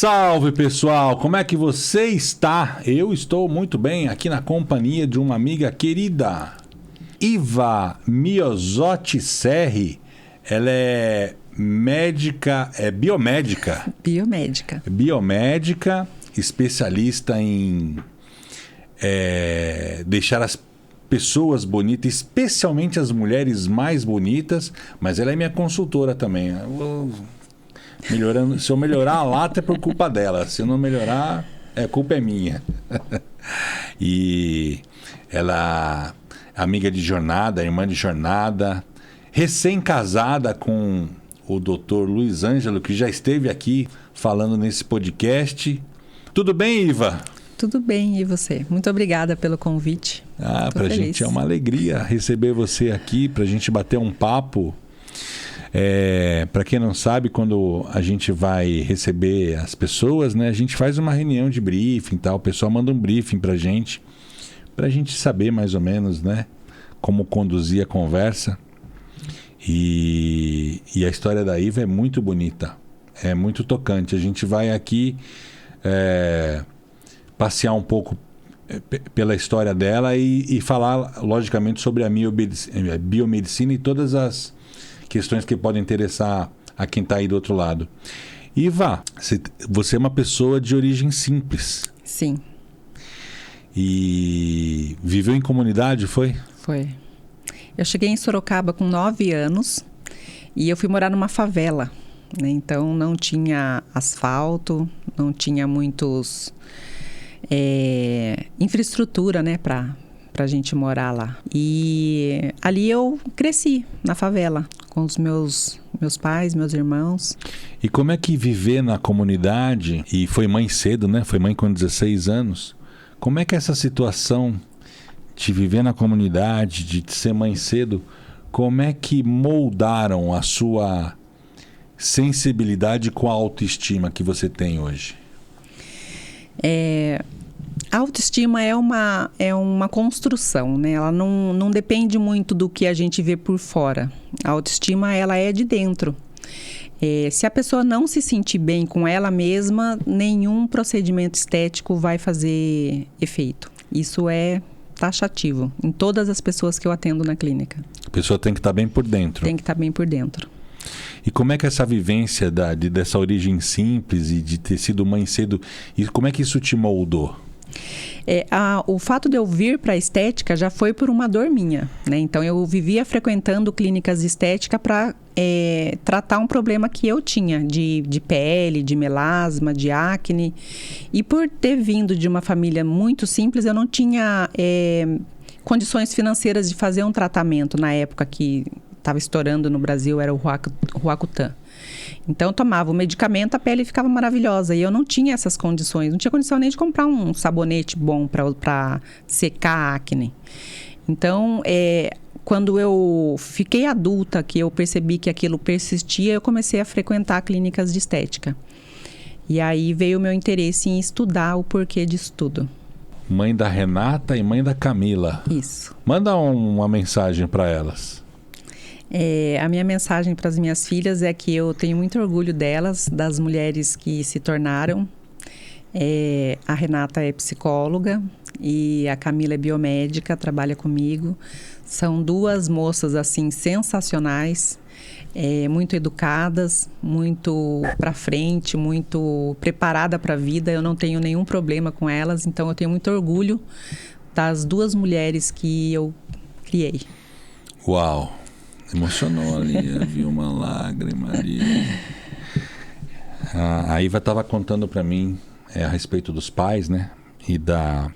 Salve pessoal, como é que você está? Eu estou muito bem aqui na companhia de uma amiga querida, Iva Miosotti Serri. Ela é médica, biomédica. Biomédica, especialista em deixar as pessoas bonitas, especialmente as mulheres mais bonitas, mas ela é minha consultora também. Se eu melhorar a lata é por culpa dela, se eu não melhorar, a culpa é minha. E ela é amiga de jornada, irmã de jornada, recém-casada com o Dr. Luiz Ângelo, que já esteve aqui falando nesse podcast. Tudo bem, Iva? Tudo bem, e você? Muito obrigada pelo convite. Pra gente é uma alegria receber você aqui, pra gente bater um papo. Para quem não sabe, quando a gente vai receber as pessoas, né, a gente faz uma reunião de briefing e tal, o pessoal manda um briefing pra gente saber mais ou menos, né, como conduzir a conversa. E a história da Iva é muito bonita, é muito tocante. A gente vai aqui passear um pouco pela história dela e falar, logicamente, sobre a biomedicina e todas as questões que podem interessar a quem está aí do outro lado. Iva, você é uma pessoa de origem simples. Sim. E viveu em comunidade, foi? Foi. Eu cheguei em Sorocaba com 9 anos e eu fui morar numa favela, né? Então não tinha asfalto, não tinha muitos infraestrutura, né, para a gente morar lá. E ali eu cresci na favela com os meus pais, meus irmãos. E como é que viver na comunidade, e foi mãe cedo, né? Foi mãe com 16 anos. Como é que essa situação de viver na comunidade, de ser mãe cedo, como é que moldaram a sua sensibilidade com a autoestima que você tem hoje? A autoestima é uma construção, né? Ela não depende muito do que a gente vê por fora. A autoestima, ela é de dentro. Se a pessoa não se sentir bem com ela mesma, nenhum procedimento estético vai fazer efeito. Isso é taxativo em todas as pessoas que eu atendo na clínica. A pessoa tem que estar bem por dentro. Tem que estar bem por dentro. E como é que essa vivência dessa origem simples e de ter sido mãe cedo, e como é que isso te moldou? O fato de eu vir para a estética já foi por uma dor minha, né? Então eu vivia frequentando clínicas de estética para tratar um problema que eu tinha de pele, de melasma, de acne. E por ter vindo de uma família muito simples, eu não tinha condições financeiras de fazer um tratamento na época que estava estourando no Brasil, era o Roacutan. Então eu tomava o medicamento, a pele ficava maravilhosa. E eu não tinha essas condições. Não tinha condição nem de comprar um sabonete bom para secar a acne. Então, quando eu fiquei adulta, que eu percebi que aquilo persistia, eu comecei a frequentar clínicas de estética. E aí veio o meu interesse em estudar o porquê disso tudo. Mãe da Renata e mãe da Camila. Isso. Manda uma mensagem para elas. A minha mensagem para as minhas filhas é que eu tenho muito orgulho delas, das mulheres que se tornaram. A Renata é psicóloga e a Camila é biomédica, trabalha comigo. São duas moças assim sensacionais, muito educadas, muito para frente, muito preparada para a vida. Eu não tenho nenhum problema com elas, então eu tenho muito orgulho das duas mulheres que eu criei. Uau! Emocionou ali, viu uma lágrima ali. A Iva estava contando para mim a respeito dos pais, né? E da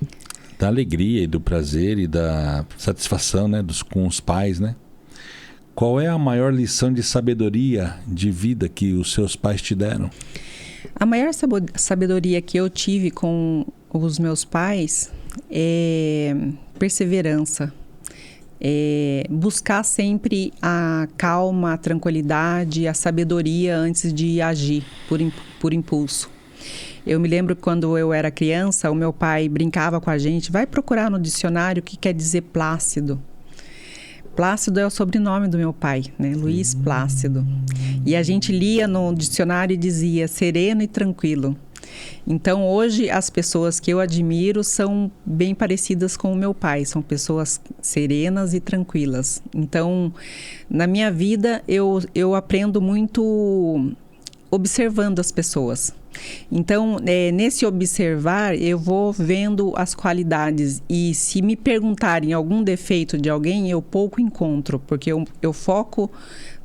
alegria e do prazer e da satisfação, né? Com os pais, né? Qual é a maior lição de sabedoria de vida que os seus pais te deram? A maior sabedoria que eu tive com os meus pais é perseverança. Buscar sempre a calma, a tranquilidade, a sabedoria antes de agir por impulso. Eu me lembro que quando eu era criança, o meu pai brincava com a gente, vai procurar no dicionário o que quer dizer Plácido. Plácido é o sobrenome do meu pai, né? Luiz Plácido. E a gente lia no dicionário e dizia sereno e tranquilo. Então, hoje, as pessoas que eu admiro são bem parecidas com o meu pai. São pessoas serenas e tranquilas. Então, na minha vida, eu aprendo muito observando as pessoas. Então, nesse observar, eu vou vendo as qualidades. E se me perguntarem algum defeito de alguém, eu pouco encontro, porque eu foco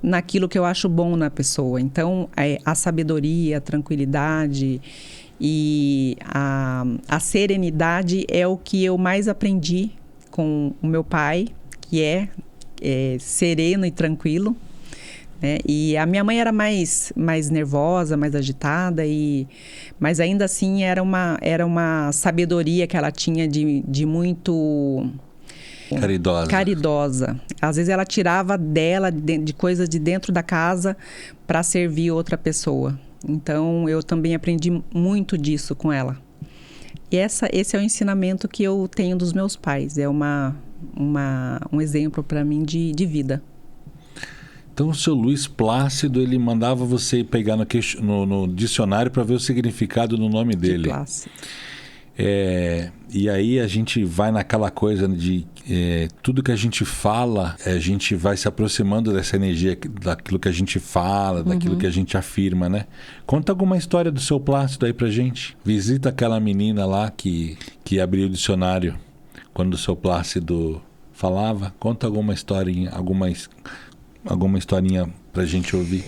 naquilo que eu acho bom na pessoa. Então, a sabedoria, a tranquilidade e a serenidade é o que eu mais aprendi com o meu pai, que é sereno e tranquilo. E a minha mãe era mais nervosa, mais agitada, mas ainda assim era uma sabedoria que ela tinha de muito... Caridosa. Às vezes ela tirava dela, de coisas de dentro da casa, para servir outra pessoa. Então, eu também aprendi muito disso com ela. E esse é o ensinamento que eu tenho dos meus pais. É um exemplo para mim de vida. Então, o seu Luiz Plácido, ele mandava você pegar no dicionário para ver o significado do nome dele. De Plácido. E aí a gente vai naquela coisa de tudo que a gente fala, a gente vai se aproximando dessa energia, daquilo que a gente fala, daquilo que a gente afirma, né? Conta alguma história do seu Plácido aí pra gente. Visita aquela menina lá que abriu o dicionário quando o seu Plácido falava. Conta alguma historinha, alguma historinha pra gente ouvir.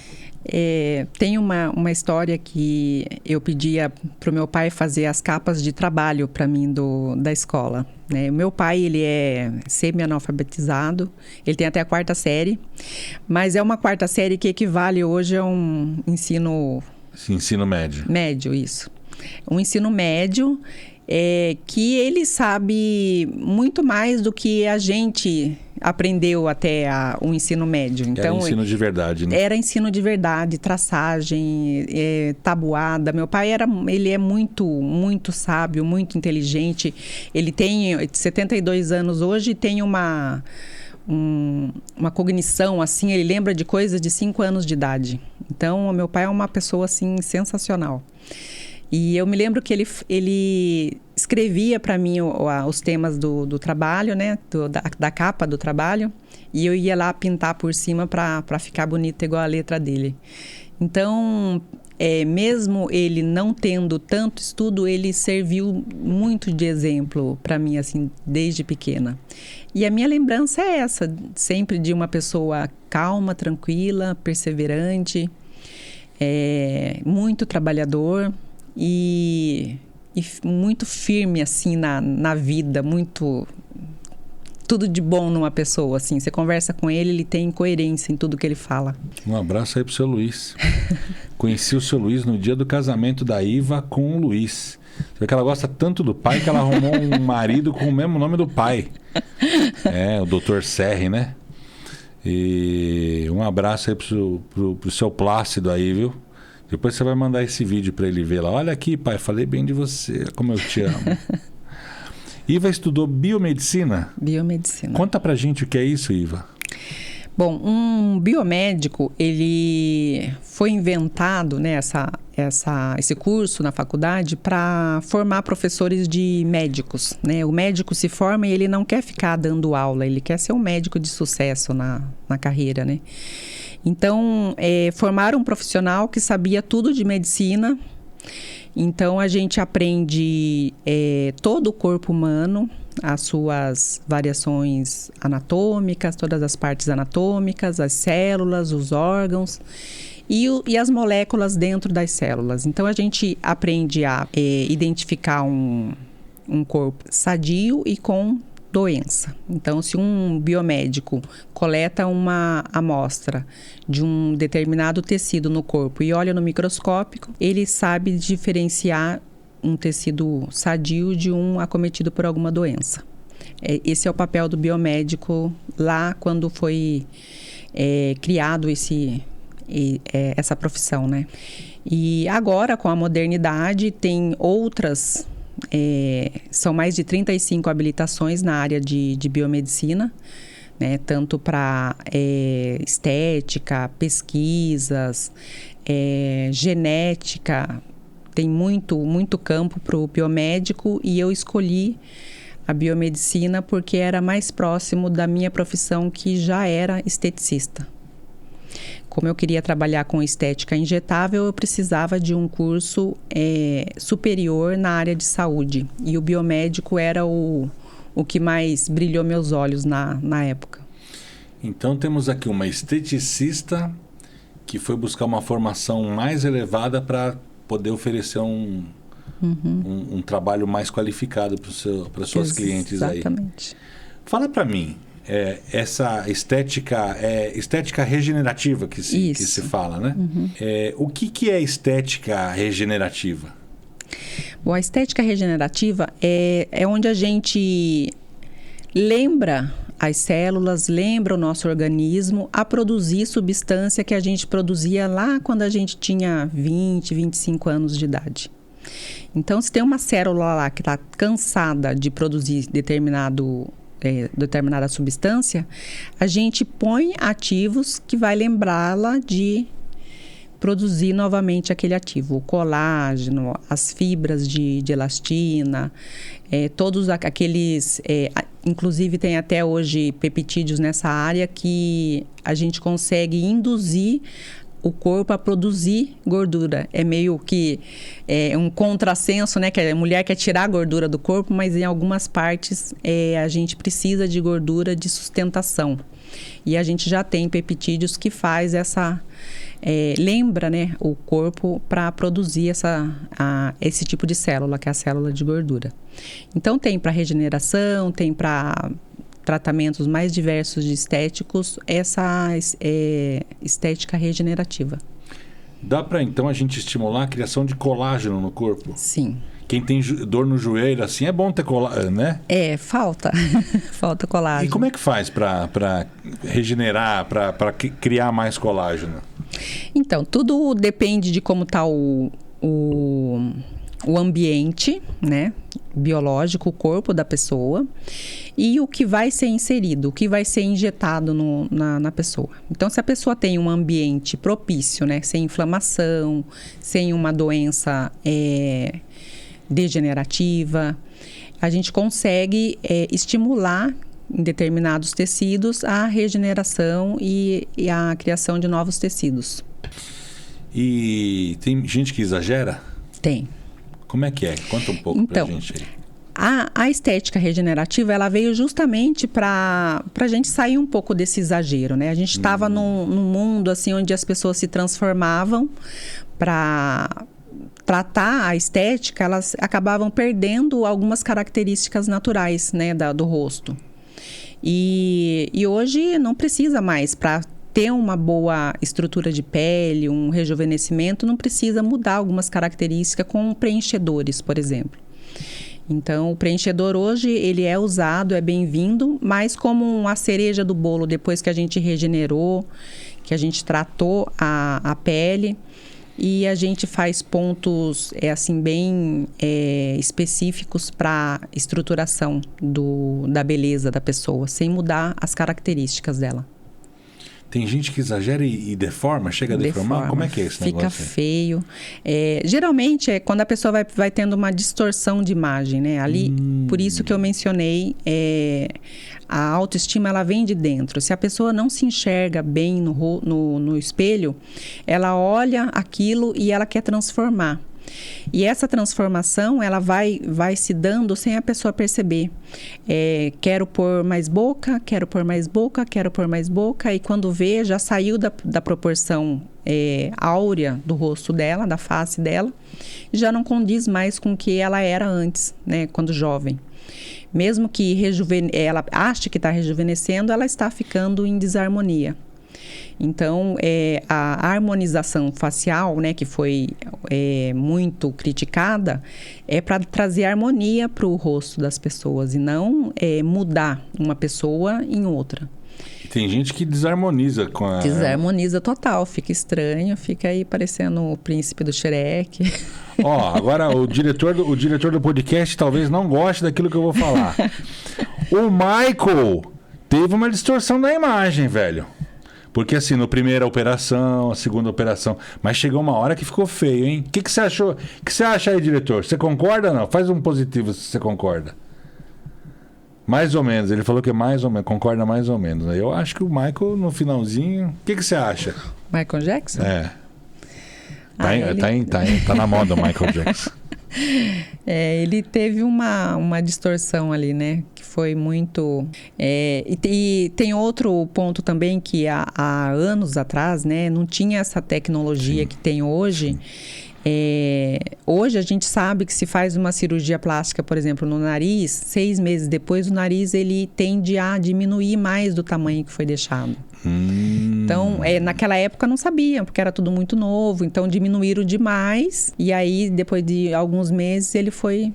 Tem uma história que eu pedia para o meu pai fazer as capas de trabalho para mim da escola. O meu pai, ele é semi-analfabetizado, ele tem até a 4ª série, mas é uma 4ª série que equivale hoje a um ensino... Ensino médio. Médio, isso. Um ensino médio que ele sabe muito mais do que a gente aprendeu até o ensino médio. Então, era ensino de verdade, né? Era ensino de verdade, traçagem, tabuada. Meu pai ele é muito, muito sábio, muito inteligente. Ele tem 72 anos hoje e tem uma cognição, assim, ele lembra de coisas de 5 anos de idade. Então, o meu pai é uma pessoa, assim, sensacional. E eu me lembro que ele escrevia para mim os temas do trabalho, né? Da capa do trabalho. E eu ia lá pintar por cima para ficar bonita igual a letra dele. Então, mesmo ele não tendo tanto estudo, ele serviu muito de exemplo para mim, assim, desde pequena. E a minha lembrança é essa, sempre de uma pessoa calma, tranquila, perseverante, muito trabalhador. E muito firme, assim, na vida, muito... Tudo de bom numa pessoa, assim. Você conversa com ele tem coerência em tudo que ele fala. Um abraço aí pro seu Luiz. Conheci o seu Luiz no dia do casamento da Iva com o Luiz. Você vê que ela gosta tanto do pai que ela arrumou um marido com o mesmo nome do pai. O Dr. Serri, né? E um abraço aí pro seu Plácido aí, viu? Depois você vai mandar esse vídeo para ele ver lá. Olha aqui, pai, falei bem de você, como eu te amo. Iva estudou biomedicina? Biomedicina. Conta pra gente o que é isso, Iva. Bom, um biomédico, ele foi inventado, né, esse curso na faculdade para formar professores de médicos, né? O médico se forma e ele não quer ficar dando aula, ele quer ser um médico de sucesso na carreira, né? Então, formaram um profissional que sabia tudo de medicina. Então, a gente aprende todo o corpo humano, as suas variações anatômicas, todas as partes anatômicas, as células, os órgãos e as moléculas dentro das células. Então, a gente aprende a identificar um corpo sadio e com doença. Então, se um biomédico coleta uma amostra de um determinado tecido no corpo e olha no microscópio, ele sabe diferenciar um tecido sadio de um acometido por alguma doença. Esse é o papel do biomédico lá quando foi criado essa profissão, né? E agora, com a modernidade, tem outras... são mais de 35 habilitações na área de biomedicina, né? Tanto para estética, pesquisas, genética. tem muito campo para o biomédico e eu escolhi a biomedicina porque era mais próximo da minha profissão, que já era esteticista. Como eu queria trabalhar com estética injetável, eu precisava de um curso superior na área de saúde. E o biomédico era o que mais brilhou meus olhos na época. Então temos aqui uma esteticista que foi buscar uma formação mais elevada para poder oferecer um trabalho mais qualificado para as suas clientes aí. Exatamente. Fala para mim, essa estética regenerativa que se fala, né? O que é estética regenerativa? Bom, a estética regenerativa é onde a gente lembra as células, lembra o nosso organismo a produzir substância que a gente produzia lá quando a gente tinha 20, 25 anos de idade. Então, se tem uma célula lá que está cansada de produzir determinada substância, a gente põe ativos que vai lembrá-la de produzir novamente aquele ativo. O colágeno, as fibras de elastina, todos aqueles... inclusive tem até hoje peptídeos nessa área que a gente consegue induzir o corpo a produzir gordura. É meio que um contrassenso, né? Que a mulher quer tirar a gordura do corpo, mas em algumas partes a gente precisa de gordura de sustentação. E a gente já tem peptídeos que faz essa... lembra, né, o corpo para produzir esse tipo de célula, que é a célula de gordura. Então tem para regeneração, tem para tratamentos mais diversos de estéticos, essa estética regenerativa. Dá para então a gente estimular a criação de colágeno no corpo? Sim. Quem tem dor no joelho, assim, é bom ter colágeno, né? Falta colágeno. E como é que faz para regenerar, para criar mais colágeno? Então, tudo depende de como está o ambiente, né, biológico, o corpo da pessoa, e o que vai ser inserido, o que vai ser injetado na pessoa. Então, se a pessoa tem um ambiente propício, né, sem inflamação, sem uma doença degenerativa, a gente consegue estimular em determinados tecidos a regeneração e a criação de novos tecidos. E tem gente que exagera? Tem. Como é que é? Conta um pouco pra gente aí. A estética regenerativa, ela veio justamente para a gente sair um pouco desse exagero, né? A gente estava num mundo assim onde as pessoas se transformavam para tratar a estética, elas acabavam perdendo algumas características naturais, né, do rosto. E hoje não precisa mais, para ter uma boa estrutura de pele, um rejuvenescimento, não precisa mudar algumas características com preenchedores, por exemplo. Então, o preenchedor hoje, ele é usado, é bem-vindo, mas como uma cereja do bolo, depois que a gente regenerou, que a gente tratou a pele, e a gente faz pontos assim, bem específicos para estruturação da beleza da pessoa, sem mudar as características dela. Tem gente que exagera e deforma, chega a deformar? Como é que é esse negócio? Fica feio. Geralmente é quando a pessoa vai tendo uma distorção de imagem, né? Ali, por isso que eu mencionei, a autoestima, ela vem de dentro. Se a pessoa não se enxerga bem no espelho, ela olha aquilo e ela quer transformar. E essa transformação, ela vai se dando sem a pessoa perceber. Quero pôr mais boca, quero pôr mais boca, quero pôr mais boca. E quando vê, já saiu da proporção áurea do rosto dela, da face dela. E já não condiz mais com o que ela era antes, né, quando jovem. Mesmo que ela ache que está rejuvenescendo, ela está ficando em desarmonia. Então, a harmonização facial, né, que foi muito criticada, é para trazer harmonia para o rosto das pessoas e não mudar uma pessoa em outra. Tem gente que desarmoniza com a... Desarmoniza total, fica estranho, fica aí parecendo o príncipe do Shrek. Agora o diretor do podcast talvez não goste daquilo que eu vou falar. O Michael teve uma distorção da imagem, velho. Porque assim, no primeira operação, a segunda operação, mas chegou uma hora que ficou feio, hein? O que você achou? O que você acha aí, diretor? Você concorda ou não? Faz um positivo se você concorda. Mais ou menos, ele falou que é mais ou menos, concorda mais ou menos. Eu acho que o Michael, no finalzinho... O que você acha? Michael Jackson? É. Tá na moda o Michael Jackson. Ele teve uma distorção ali, né? Que foi muito... E tem outro ponto também que há anos atrás, né? Não tinha essa tecnologia que tem hoje. Hoje a gente sabe que se faz uma cirurgia plástica, por exemplo, no nariz, 6 meses depois o nariz ele tende a diminuir mais do tamanho que foi deixado. Então, naquela época não sabiam, porque era tudo muito novo, então diminuíram demais e aí depois de alguns meses ele foi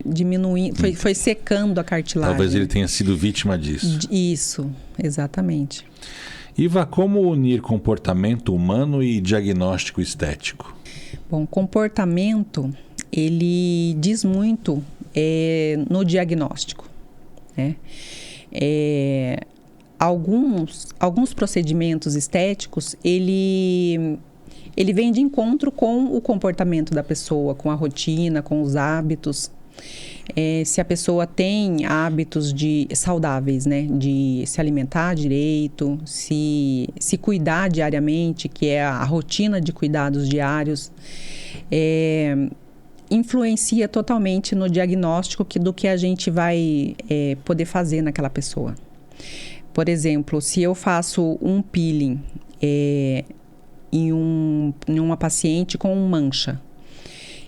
diminuindo, foi secando a cartilagem. Talvez ele tenha sido vítima disso. Isso, exatamente. Iva, como unir comportamento humano e diagnóstico estético? Bom, comportamento, ele diz muito no diagnóstico, né? Alguns procedimentos estéticos, ele vem de encontro com o comportamento da pessoa, com a rotina, com os hábitos. Se a pessoa tem hábitos saudáveis, né? De se alimentar direito, se cuidar diariamente, que é a rotina de cuidados diários, influencia totalmente no diagnóstico do que a gente vai poder fazer naquela pessoa. Por exemplo, se eu faço um peeling em uma paciente com mancha,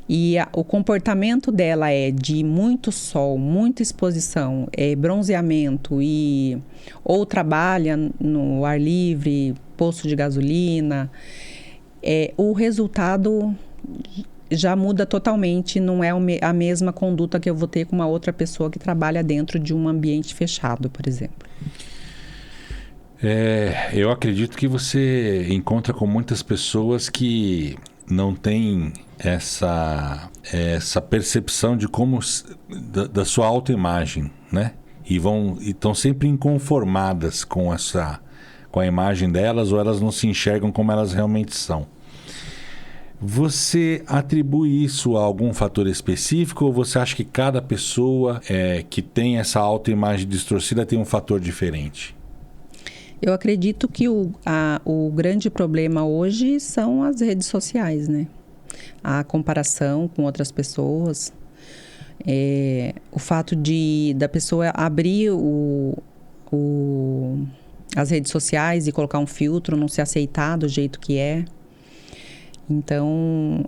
e o comportamento dela é de muito sol, muita exposição, bronzeamento ou trabalha no ar livre, posto de gasolina, o resultado já muda totalmente, não é a mesma conduta que eu vou ter com uma outra pessoa que trabalha dentro de um ambiente fechado, por exemplo. Eu acredito que você encontra com muitas pessoas que não têm essa percepção de da sua autoimagem, né? E estão sempre inconformadas com a imagem delas, ou elas não se enxergam como elas realmente são. Você atribui isso a algum fator específico, ou você acha que cada pessoa que tem essa autoimagem distorcida tem um fator diferente? Eu acredito que o grande problema hoje são as redes sociais, né? A comparação com outras pessoas, o fato da pessoa abrir as redes sociais e colocar um filtro, não se aceitar do jeito que é. Então,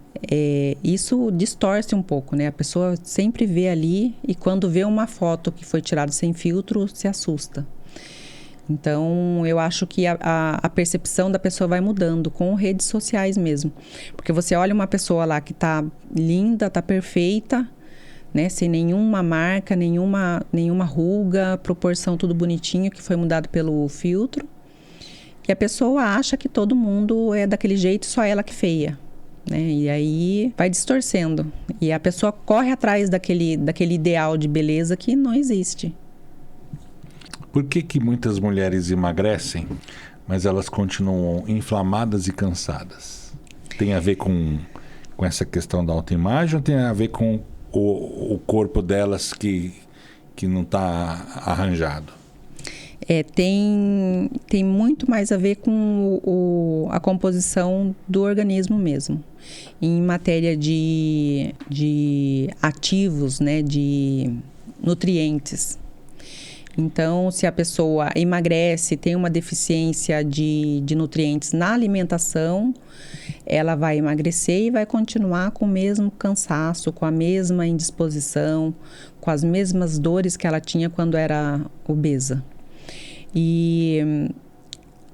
isso distorce um pouco, né? A pessoa sempre vê ali e quando vê uma foto que foi tirada sem filtro, se assusta. Então, eu acho que a percepção da pessoa vai mudando com redes sociais mesmo. Porque você olha uma pessoa lá que tá linda, tá perfeita, né? Sem nenhuma marca, nenhuma ruga, proporção tudo bonitinho que foi mudado pelo filtro. E a pessoa acha que todo mundo é daquele jeito, só ela que feia, né? E aí vai distorcendo. E a pessoa corre atrás daquele ideal de beleza que não existe. Por que muitas mulheres emagrecem, mas elas continuam inflamadas e cansadas? Tem a ver com essa questão da autoimagem, ou tem a ver com o corpo delas que não está arranjado? Tem muito mais a ver com a composição do organismo mesmo. Em matéria de ativos, né, de nutrientes. Então, se a pessoa emagrece, tem uma deficiência de nutrientes na alimentação, ela vai emagrecer e vai continuar com o mesmo cansaço, com a mesma indisposição, com as mesmas dores que ela tinha quando era obesa. E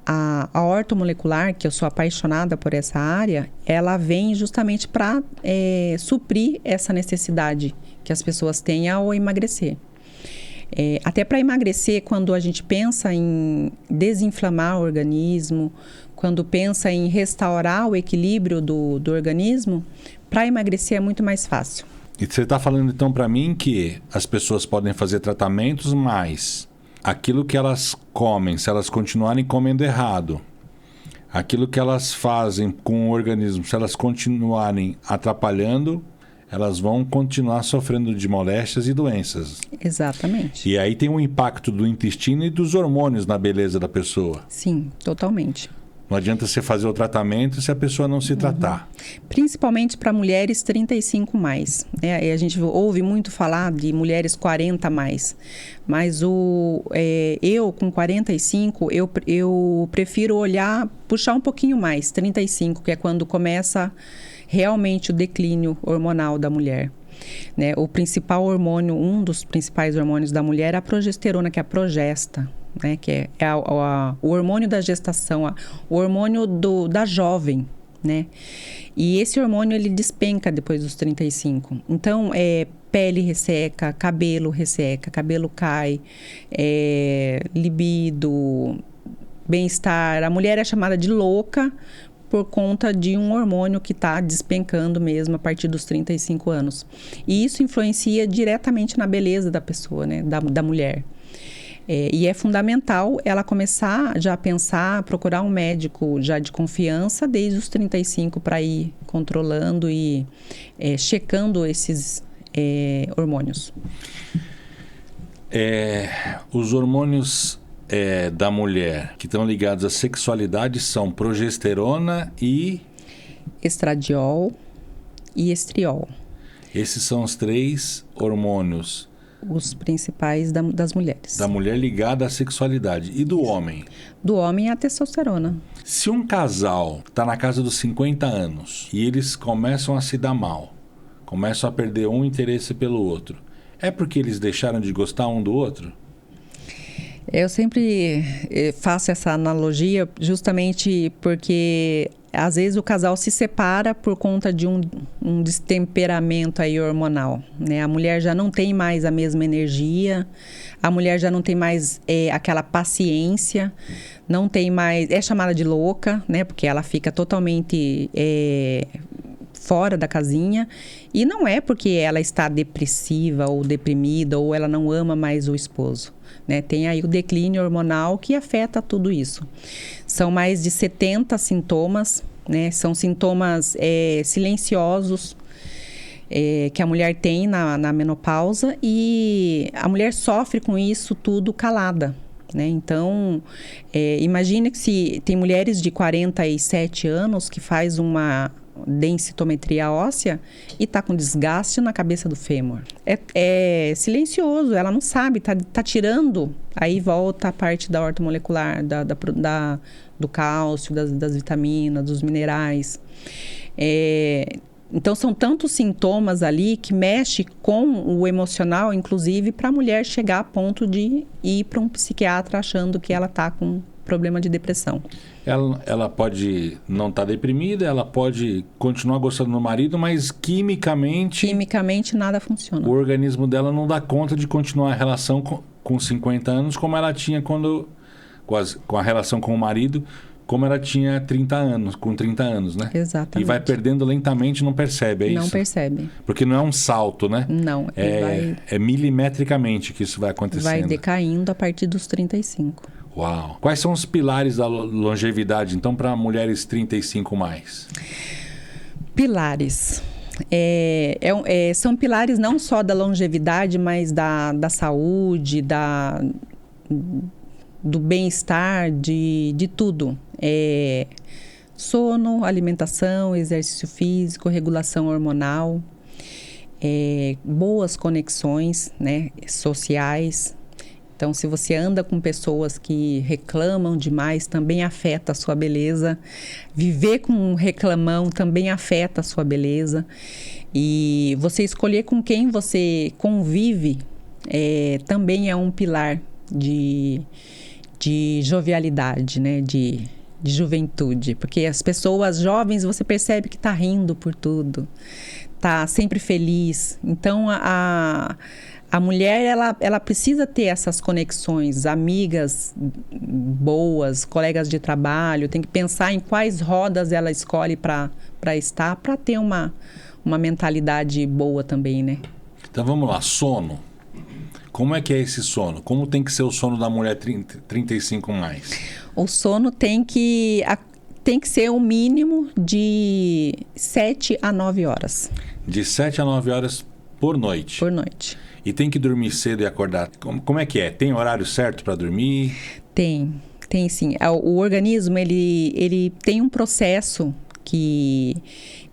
a ortomolecular, que eu sou apaixonada por essa área, ela vem justamente para suprir essa necessidade que as pessoas têm ao emagrecer. Até para emagrecer, quando a gente pensa em desinflamar o organismo, quando pensa em restaurar o equilíbrio do organismo, para emagrecer é muito mais fácil. E você está falando então para mim que as pessoas podem fazer tratamentos, mas que não aquilo que elas comem, se elas continuarem comendo errado, aquilo que elas fazem com o organismo, se elas continuarem atrapalhando, elas vão continuar sofrendo de moléstias e doenças. Exatamente. E aí tem um impacto do intestino e dos hormônios na beleza da pessoa. Sim, totalmente. Não adianta você fazer o tratamento se a pessoa não se tratar. Principalmente para mulheres 35 mais. Né? E a gente ouve muito falar de mulheres 40 mais. Mas eu com 45, eu prefiro puxar um pouquinho mais, 35, que é quando começa realmente o declínio hormonal da mulher. Né? O principal hormônio, um dos principais hormônios da mulher é a progesterona, que é a progesta. Né, que é o hormônio da gestação, o hormônio da jovem, né? E esse hormônio, ele despenca depois dos 35. Então, pele resseca, cabelo cai, libido, bem-estar. A mulher é chamada de louca por conta de um hormônio que está despencando mesmo a partir dos 35 anos. E isso influencia diretamente na beleza da pessoa, né, da mulher. E é fundamental ela começar já a pensar, procurar um médico já de confiança desde os 35 para ir controlando e checando esses hormônios. Os hormônios da mulher que estão ligados à sexualidade são progesterona e... estradiol e estriol. Esses são os 3 hormônios... os principais das mulheres. Da mulher ligada à sexualidade. E do homem? Do homem é a testosterona. Se um casal está na casa dos 50 anos e eles começam a se dar mal, começam a perder um interesse pelo outro, é porque eles deixaram de gostar um do outro? Eu sempre faço essa analogia justamente porque às vezes o casal se separa por conta de um destemperamento aí hormonal, né? A mulher já não tem mais a mesma energia, a mulher já não tem mais aquela paciência, não tem mais... É chamada de louca, né? Porque ela fica totalmente fora da casinha. E não é porque ela está depressiva ou deprimida ou ela não ama mais o esposo. Né? Tem aí o declínio hormonal que afeta tudo isso. São mais de 70 sintomas, né? São sintomas silenciosos que a mulher tem na menopausa e a mulher sofre com isso tudo calada. Né? Então, imagine que se tem mulheres de 47 anos que faz uma densitometria óssea e está com desgaste na cabeça do fêmur. É silencioso, ela não sabe, tá tirando, aí volta a parte da ortomolecular, do cálcio, das vitaminas, dos minerais. Então, são tantos sintomas ali que mexe com o emocional, inclusive para a mulher chegar a ponto de ir para um psiquiatra achando que ela está com problema de depressão. Ela pode não estar deprimida, ela pode continuar gostando do marido, mas quimicamente nada funciona. O organismo dela não dá conta de continuar a relação com 50 anos como ela tinha com a relação com o marido, como ela tinha 30 anos, com 30 anos, né? Exatamente. E vai perdendo lentamente, não percebe, isso? Não percebe. Porque não é um salto, né? Não. É milimetricamente que isso vai acontecendo. Vai decaindo a partir dos 35. Uau! Quais são os pilares da longevidade, então, para mulheres 35 mais? Pilares. São pilares não só da longevidade, mas da saúde, do bem-estar, de tudo. Sono, alimentação, exercício físico, regulação hormonal, boas conexões, né, sociais. Então, se você anda com pessoas que reclamam demais, também afeta a sua beleza. Viver com um reclamão também afeta a sua beleza. E você escolher com quem você convive também é um pilar de jovialidade, né? De juventude. Porque as pessoas jovens, você percebe que está rindo por tudo. Está sempre feliz. Então, a mulher, ela precisa ter essas conexões, amigas boas, colegas de trabalho, tem que pensar em quais rodas ela escolhe para estar, para ter uma mentalidade boa também, né? Então vamos lá, sono. Como é que é esse sono? Como tem que ser o sono da mulher 35 mais? O sono tem que ser um mínimo de 7 a 9 horas. De 7 a 9 horas por noite? Por noite. E tem que dormir cedo e acordar? Como é que é? Tem horário certo para dormir? Tem sim. O organismo, ele tem um processo que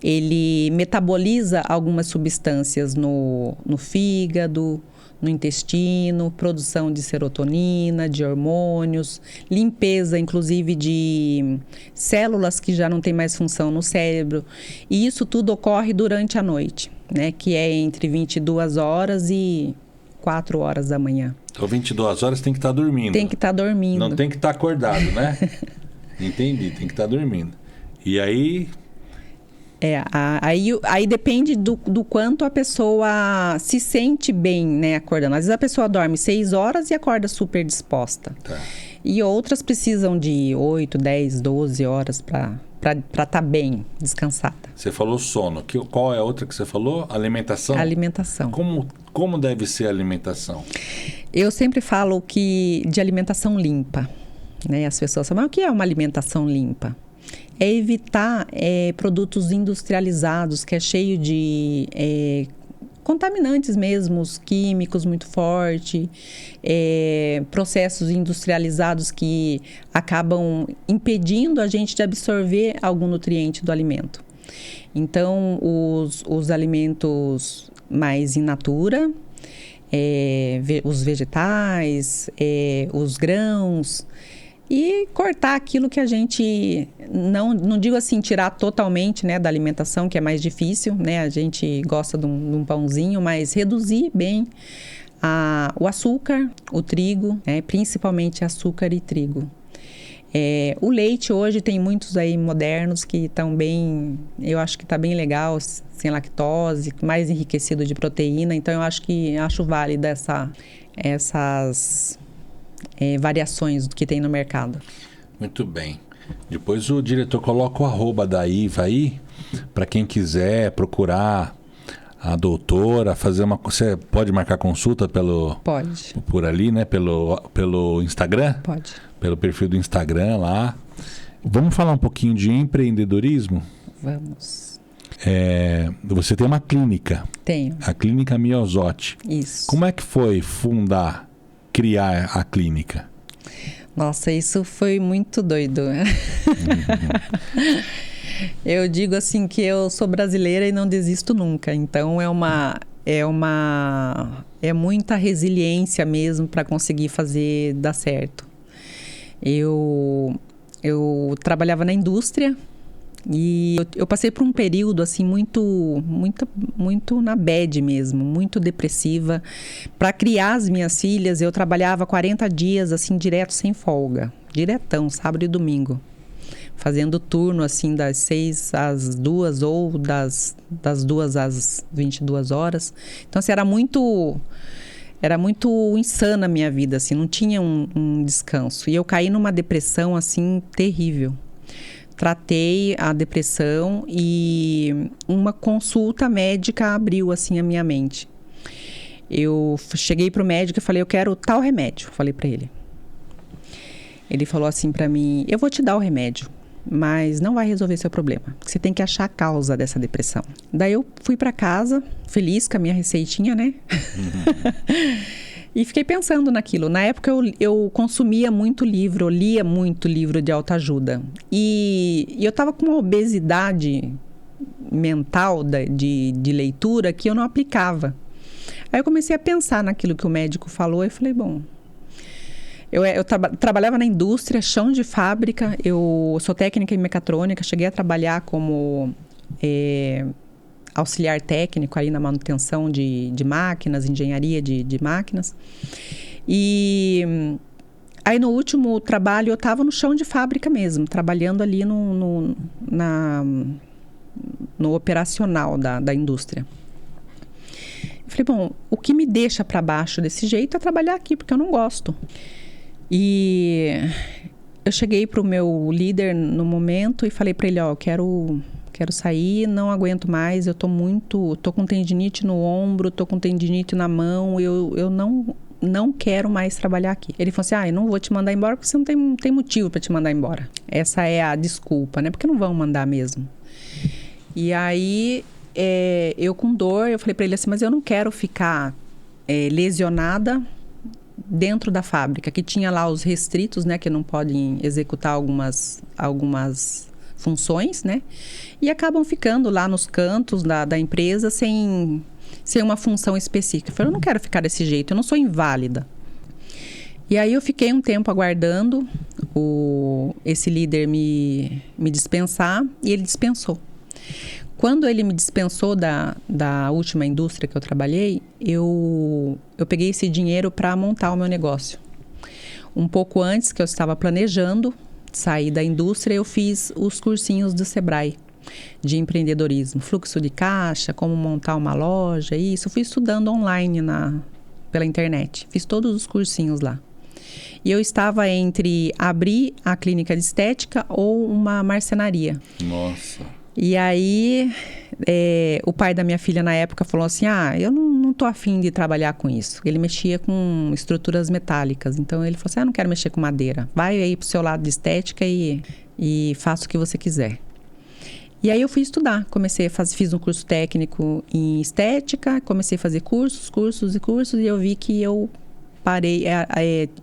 ele metaboliza algumas substâncias no fígado, no intestino, produção de serotonina, de hormônios, limpeza, inclusive, de células que já não têm mais função no cérebro. E isso tudo ocorre durante a noite, né? Que é entre 22 horas e 4 horas da manhã. Então, 22 horas tem que estar dormindo. Tem que estar dormindo. Não tem que estar acordado, né? Entendi, tem que estar dormindo. E aí... Aí depende do quanto a pessoa se sente bem, né, acordando. Às vezes a pessoa dorme 6 horas e acorda super disposta. Tá. E outras precisam de 8, 10, 12 horas para estar bem, descansada. Você falou sono. Qual é a outra que você falou? Alimentação? Alimentação. Como deve ser a alimentação? Eu sempre falo de alimentação limpa, né? As pessoas falam, mas o que é uma alimentação limpa? É evitar produtos industrializados, que é cheio de contaminantes mesmo, químicos muito fortes, processos industrializados que acabam impedindo a gente de absorver algum nutriente do alimento. Então, os alimentos mais in natura, os vegetais, os grãos... E cortar aquilo que a gente, não digo assim, tirar totalmente, né, da alimentação, que é mais difícil, né? A gente gosta de um pãozinho, mas reduzir bem o açúcar, o trigo, né? Principalmente açúcar e trigo. O leite hoje tem muitos aí modernos que estão bem, eu acho que está bem legal, sem lactose, mais enriquecido de proteína. Então eu acho válida essas variações que tem no mercado. Muito bem. Depois o diretor coloca o @ da Iva aí, para quem quiser procurar a doutora, fazer você pode marcar consulta Pode. Por ali, né? Pelo Instagram? Pode. Pelo perfil do Instagram lá. Vamos falar um pouquinho de empreendedorismo? Vamos. Você tem uma clínica. Tenho. A Clínica Miosotti. Isso. Como é que foi criar a clínica? Nossa, isso foi muito doido. Eu digo assim que eu sou brasileira e não desisto nunca. Então é muita resiliência mesmo para conseguir fazer dar certo. Eu trabalhava na indústria e eu passei por um período assim muito na bad mesmo, muito depressiva. Para criar as minhas filhas, eu trabalhava 40 dias assim direto, sem folga, diretão, sábado e domingo, fazendo turno assim das 6 às 2 ou das 2 às 22 horas. Então assim, era muito insana a minha vida, assim, não tinha um descanso. E eu caí numa depressão assim terrível. Tratei a depressão e uma consulta médica abriu assim a minha mente. Eu cheguei pro médico e falei, eu quero tal remédio, falei para ele. Ele falou assim para mim, eu vou te dar o remédio, mas não vai resolver seu problema. Você tem que achar a causa dessa depressão. Daí eu fui para casa, feliz com a minha receitinha, né? E fiquei pensando naquilo. Na época eu consumia muito livro, eu lia muito livro de autoajuda. E eu estava com uma obesidade mental de leitura que eu não aplicava. Aí eu comecei a pensar naquilo que o médico falou e falei, bom... Eu trabalhava na indústria, chão de fábrica, eu sou técnica em mecatrônica, cheguei a trabalhar como auxiliar técnico ali na manutenção de máquinas, engenharia de máquinas. E aí no último trabalho eu estava no chão de fábrica mesmo, trabalhando ali no operacional da indústria. Eu falei, bom, o que me deixa para baixo desse jeito é trabalhar aqui, porque eu não gosto. E eu cheguei para o meu líder no momento e falei para ele, ó, quero sair, não aguento mais, tô com tendinite no ombro, tô com tendinite na mão, eu não quero mais trabalhar aqui. Ele falou assim, eu não vou te mandar embora porque você não tem motivo para te mandar embora. Essa é a desculpa, né? Porque não vão mandar mesmo. E aí, eu com dor, eu falei para ele assim, mas eu não quero ficar lesionada dentro da fábrica, que tinha lá os restritos, né? Que não podem executar algumas funções, né? E acabam ficando lá nos cantos da empresa sem uma função específica. Eu falei, eu não quero ficar desse jeito, eu não sou inválida. E aí eu fiquei um tempo aguardando esse líder me dispensar, e ele dispensou. Quando ele me dispensou da última indústria que eu trabalhei, eu peguei esse dinheiro para montar o meu negócio. Um pouco antes que eu estava planejando sair da indústria, eu fiz os cursinhos do Sebrae de empreendedorismo, fluxo de caixa, como montar uma loja, isso. Eu fui estudando online pela internet. Fiz todos os cursinhos lá. E eu estava entre abrir a clínica de estética ou uma marcenaria. Nossa. E aí, o pai da minha filha na época falou assim, eu não tô afim de trabalhar com isso. Ele mexia com estruturas metálicas. Então ele falou assim, não quero mexer com madeira. Vai aí pro seu lado de estética e faça o que você quiser. E aí eu fui estudar, fiz um curso técnico em estética, comecei a fazer cursos, e eu vi que eu parei,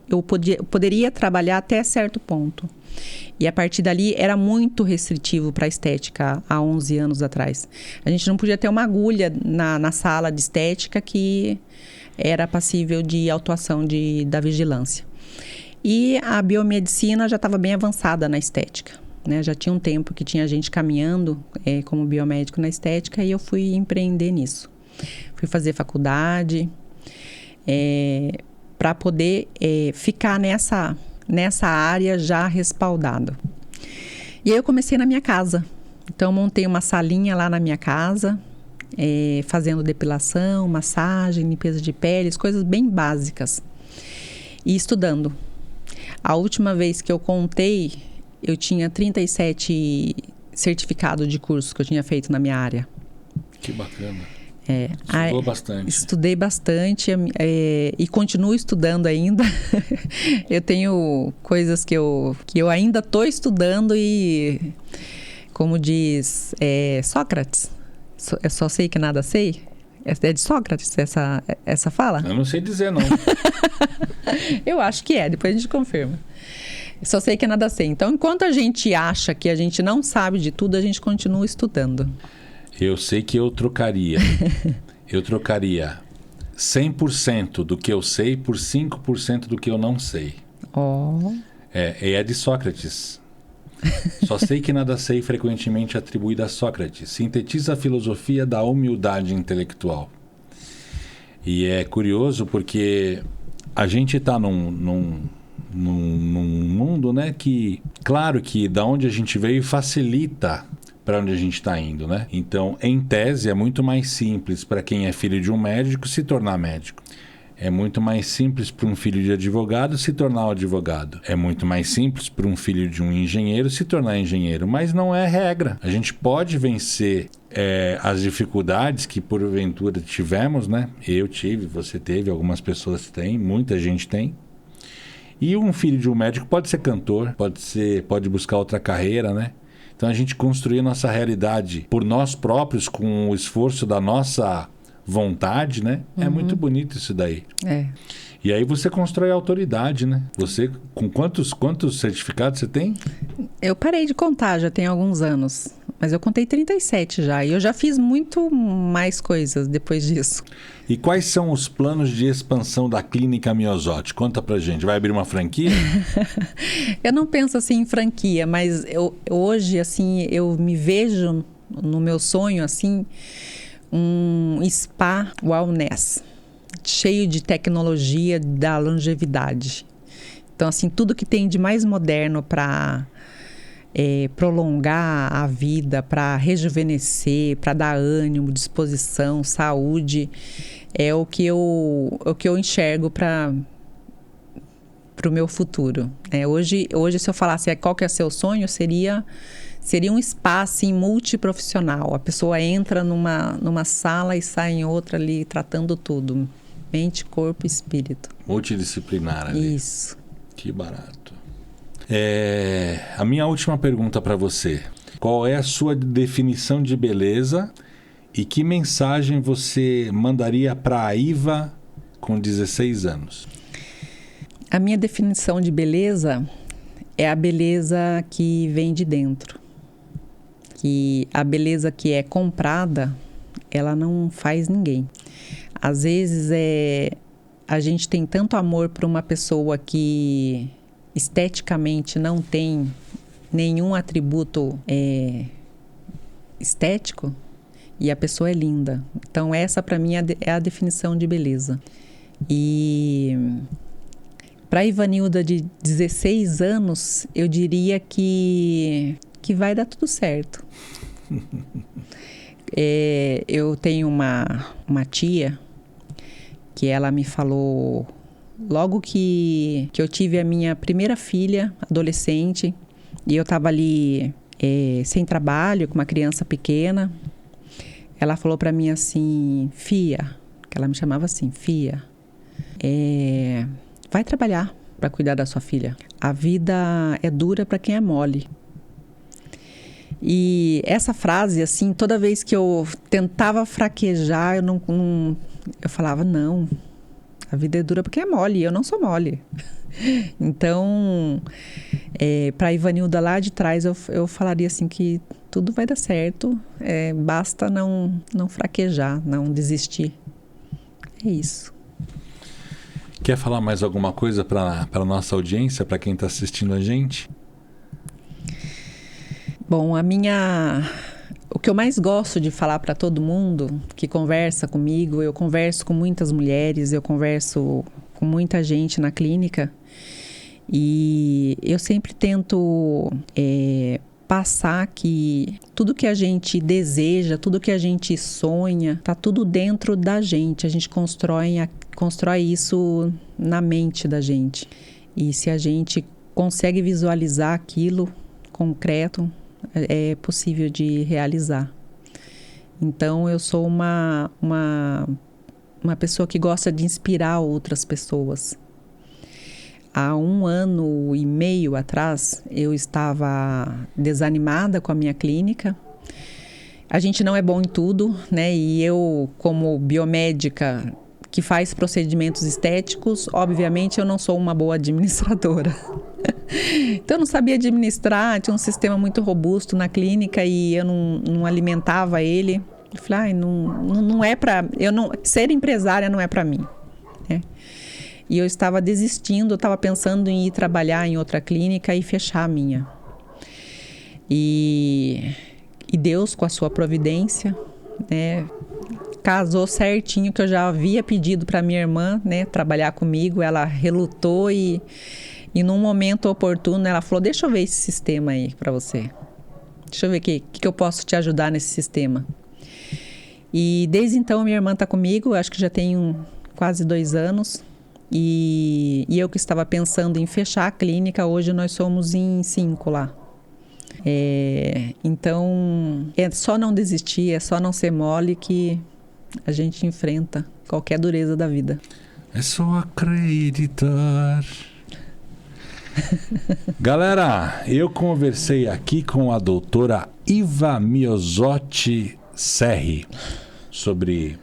eu poderia trabalhar até certo ponto. E a partir dali era muito restritivo para a estética há 11 anos atrás. A gente não podia ter uma agulha na sala de estética que era passível de autuação da vigilância. E a biomedicina já estava bem avançada na estética. Né? Já tinha um tempo que tinha gente caminhando como biomédico na estética e eu fui empreender nisso. Fui fazer faculdade para poder ficar nessa área já respaldado. E aí eu comecei na minha casa. Então, eu montei uma salinha lá na minha casa, fazendo depilação, massagem, limpeza de peles, coisas bem básicas. E estudando. A última vez que eu contei, eu tinha 37 certificados de curso que eu tinha feito na minha área. Que bacana. Estudou bastante. Estudei bastante e continuo estudando ainda. Eu tenho coisas que eu ainda estou estudando e, como diz Sócrates, eu só sei que nada sei. É de Sócrates essa fala? Eu não sei dizer, não. Eu acho que depois a gente confirma. Só sei que nada sei. Então, enquanto a gente acha que a gente não sabe de tudo, a gente continua estudando. Eu sei que eu trocaria 100% do que eu sei por 5% do que eu não sei. É de Sócrates. Só sei que nada sei, frequentemente atribuído a Sócrates. Sintetiza a filosofia da humildade intelectual. E é curioso porque a gente está num mundo, né, que, claro que da onde a gente veio facilita para onde a gente está indo, né? Então, em tese, é muito mais simples para quem é filho de um médico se tornar médico. É muito mais simples para um filho de advogado se tornar um advogado. É muito mais simples para um filho de um engenheiro se tornar engenheiro. Mas não é regra. A gente pode vencer as dificuldades que porventura tivemos, né? Eu tive, você teve, algumas pessoas têm, muita gente tem. E um filho de um médico pode ser cantor, pode buscar outra carreira, né? Então a gente construir a nossa realidade por nós próprios, com o esforço da nossa vontade, né? Uhum. É muito bonito isso daí. E aí você constrói a autoridade, né? Você, com quantos certificados você tem? Eu parei de contar, já tem alguns anos. Mas eu contei 37 já. E eu já fiz muito mais coisas depois disso. E quais são os planos de expansão da Clínica Miosotti? Conta pra gente. Vai abrir uma franquia? Eu não penso assim em franquia, mas hoje, assim, eu me vejo no meu sonho, assim, um spa wellness, cheio de tecnologia da longevidade. Então, assim, tudo que tem de mais moderno para prolongar a vida, para rejuvenescer, para dar ânimo, disposição, saúde, é o que eu enxergo para o meu futuro. Hoje, se eu falasse qual que é o seu sonho, seria um spa assim, multiprofissional. A pessoa entra numa sala e sai em outra ali tratando tudo. Mente, corpo e espírito. Multidisciplinar ali. Isso. Que barato. A minha última pergunta para você. Qual é a sua definição de beleza e que mensagem você mandaria para a Iva com 16 anos? A minha definição de beleza é a beleza que vem de dentro. Que a beleza que é comprada, ela não faz ninguém. Às vezes a gente tem tanto amor por uma pessoa que esteticamente não tem nenhum atributo estético e a pessoa é linda. Então essa para mim é a definição de beleza. E para a Ivanilda de 16 anos, eu diria que vai dar tudo certo. Eu tenho uma tia que ela me falou logo que eu tive a minha primeira filha, adolescente, e eu estava ali sem trabalho, com uma criança pequena. Ela falou para mim assim, Fia, que ela me chamava assim, Fia, vai trabalhar para cuidar da sua filha. A vida é dura para quem é mole. E essa frase, assim, toda vez que eu tentava fraquejar, eu falava, não, a vida é dura porque é mole, eu não sou mole. Então, para a Ivanilda lá de trás, eu falaria assim que tudo vai dar certo, basta não fraquejar, não desistir. É isso. Quer falar mais alguma coisa para a nossa audiência, para quem está assistindo a gente? Bom, o que eu mais gosto de falar para todo mundo que conversa comigo, eu converso com muitas mulheres, eu converso com muita gente na clínica e eu sempre tento passar que tudo que a gente deseja, tudo que a gente sonha, tá tudo dentro da gente. A gente constrói isso na mente da gente. E se a gente consegue visualizar aquilo concreto, é possível de realizar. Então, eu sou uma pessoa que gosta de inspirar outras pessoas. Há 1 ano e meio atrás, eu estava desanimada com a minha clínica. A gente não é bom em tudo, né? E eu, como biomédica que faz procedimentos estéticos, obviamente eu não sou uma boa administradora. Então eu não sabia administrar, tinha um sistema muito robusto na clínica e eu não alimentava ele. Eu falei, não é ser empresária não é para mim, né? E eu estava desistindo, eu estava pensando em ir trabalhar em outra clínica e fechar a minha. E Deus, com a sua providência, né, casou certinho, que eu já havia pedido para minha irmã, né, trabalhar comigo. Ela relutou e num momento oportuno ela falou, deixa eu ver esse sistema aí para você. Deixa eu ver o que eu posso te ajudar nesse sistema. E desde então minha irmã está comigo, acho que já tem quase 2 anos. E eu que estava pensando em fechar a clínica, hoje nós somos em 5 lá. Então, é só não desistir, é só não ser mole que a gente enfrenta qualquer dureza da vida. É só acreditar. Galera, eu conversei aqui com a doutora Iva Miosotti Serri sobre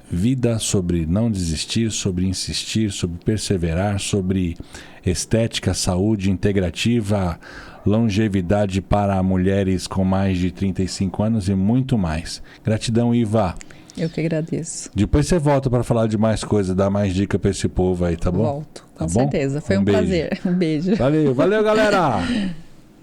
vida, sobre não desistir, sobre insistir, sobre perseverar, sobre estética, saúde integrativa, longevidade para mulheres com mais de 35 anos e muito mais. Gratidão, Iva. Eu que agradeço. Depois você volta para falar de mais coisas, dar mais dica para esse povo aí, tá bom? Volto, com tá certeza. Bom? Foi um beijo. prazer. Um beijo. Valeu, galera!